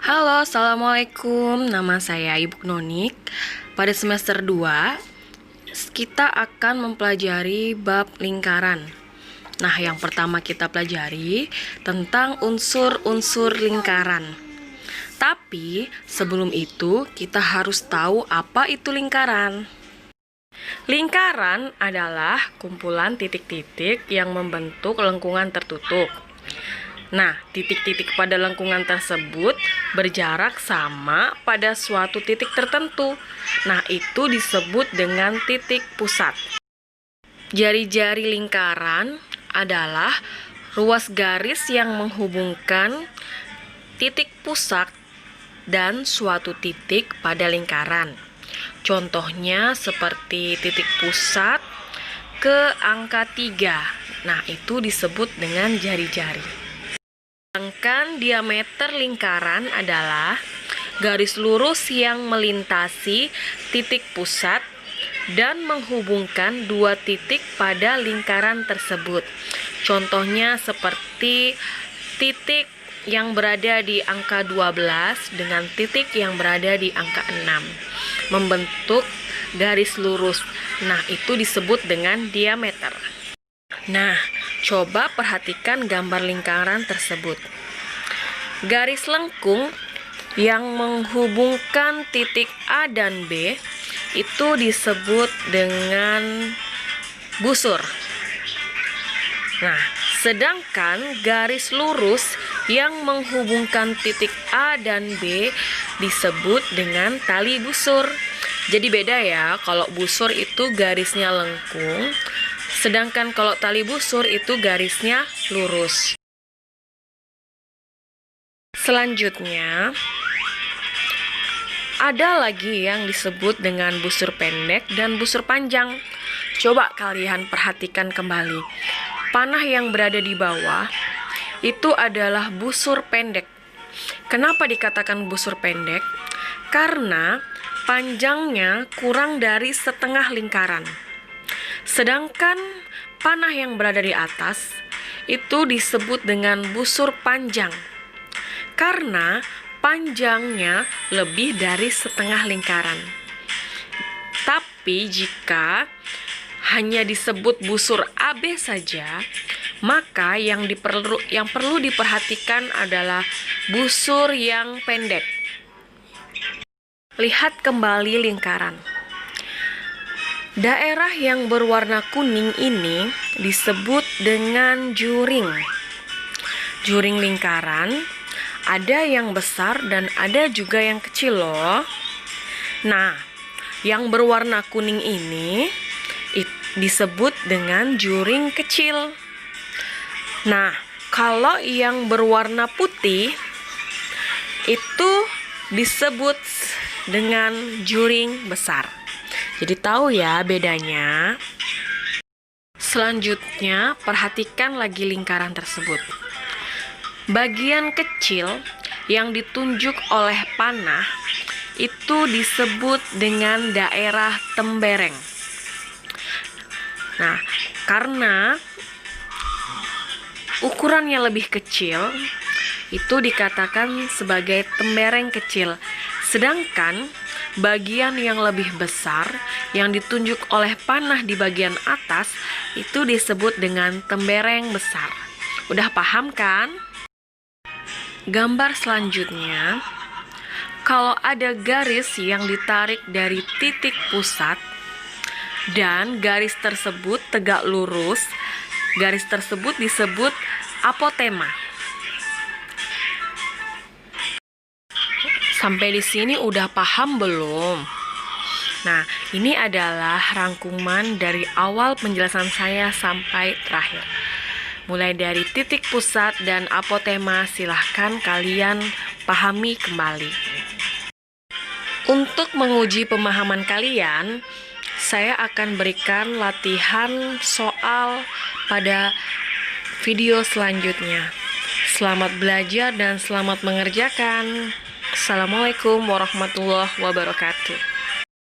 Halo, Assalamualaikum. Nama saya Ibu Nonik. Pada semester 2, kita akan mempelajari bab lingkaran. Nah, yang pertama kita pelajari tentang unsur-unsur lingkaran. Tapi, sebelum itu kita harus tahu apa itu lingkaran. Lingkaran adalah kumpulan titik-titik yang membentuk lengkungan tertutup. Nah, titik-titik pada lengkungan tersebut berjarak sama pada suatu titik tertentu. Nah, itu disebut dengan titik pusat. Jari-jari lingkaran adalah ruas garis yang menghubungkan titik pusat dan suatu titik pada lingkaran. Contohnya seperti titik pusat ke angka 3. Nah, itu disebut dengan jari-jari. Sedangkan diameter lingkaran adalah garis lurus yang melintasi titik pusat dan menghubungkan dua titik pada lingkaran tersebut. Contohnya seperti titik yang berada di angka 12 dengan titik yang berada di angka 6. Membentuk garis lurus. Nah, itu disebut dengan diameter. Nah, coba perhatikan gambar lingkaran tersebut. Garis lengkung yang menghubungkan titik A dan B itu disebut dengan busur. Nah, sedangkan garis lurus yang menghubungkan titik A dan B disebut dengan tali busur. Jadi beda ya, kalau busur itu garisnya lengkung, sedangkan kalau tali busur itu garisnya lurus. Selanjutnya, ada lagi yang disebut dengan busur pendek dan busur panjang. Coba kalian perhatikan kembali. Panah yang berada di bawah itu adalah busur pendek. Kenapa dikatakan busur pendek? Karena panjangnya kurang dari setengah lingkaran. Sedangkan panah yang berada di atas itu disebut dengan busur panjang karena panjangnya lebih dari setengah lingkaran. Tapi jika hanya disebut busur AB saja, maka yang perlu diperhatikan adalah busur yang pendek. Lihat kembali lingkaran. Daerah yang berwarna kuning ini disebut dengan juring. Juring lingkaran ada yang besar dan ada juga yang kecil loh. Nah, yang berwarna kuning ini disebut dengan juring kecil. Nah, kalau yang berwarna putih itu disebut dengan juring besar. Jadi tahu ya bedanya. Selanjutnya, perhatikan lagi lingkaran tersebut. Bagian kecil yang ditunjuk oleh panah itu disebut dengan daerah tembereng. Nah, karena ukurannya lebih kecil, itu dikatakan sebagai tembereng kecil. Sedangkan bagian yang lebih besar yang ditunjuk oleh panah di bagian atas itu disebut dengan tembereng besar. Udah paham kan? Gambar selanjutnya, kalau ada garis yang ditarik dari titik pusat dan garis tersebut tegak lurus, garis tersebut disebut apotema. Sampai di sini udah paham belum? Nah, ini adalah rangkuman dari awal penjelasan saya sampai terakhir. Mulai dari titik pusat dan apotema, silahkan kalian pahami kembali. Untuk menguji pemahaman kalian, saya akan berikan latihan soal pada video selanjutnya. Selamat belajar dan selamat mengerjakan. Assalamualaikum warahmatullahi wabarakatuh.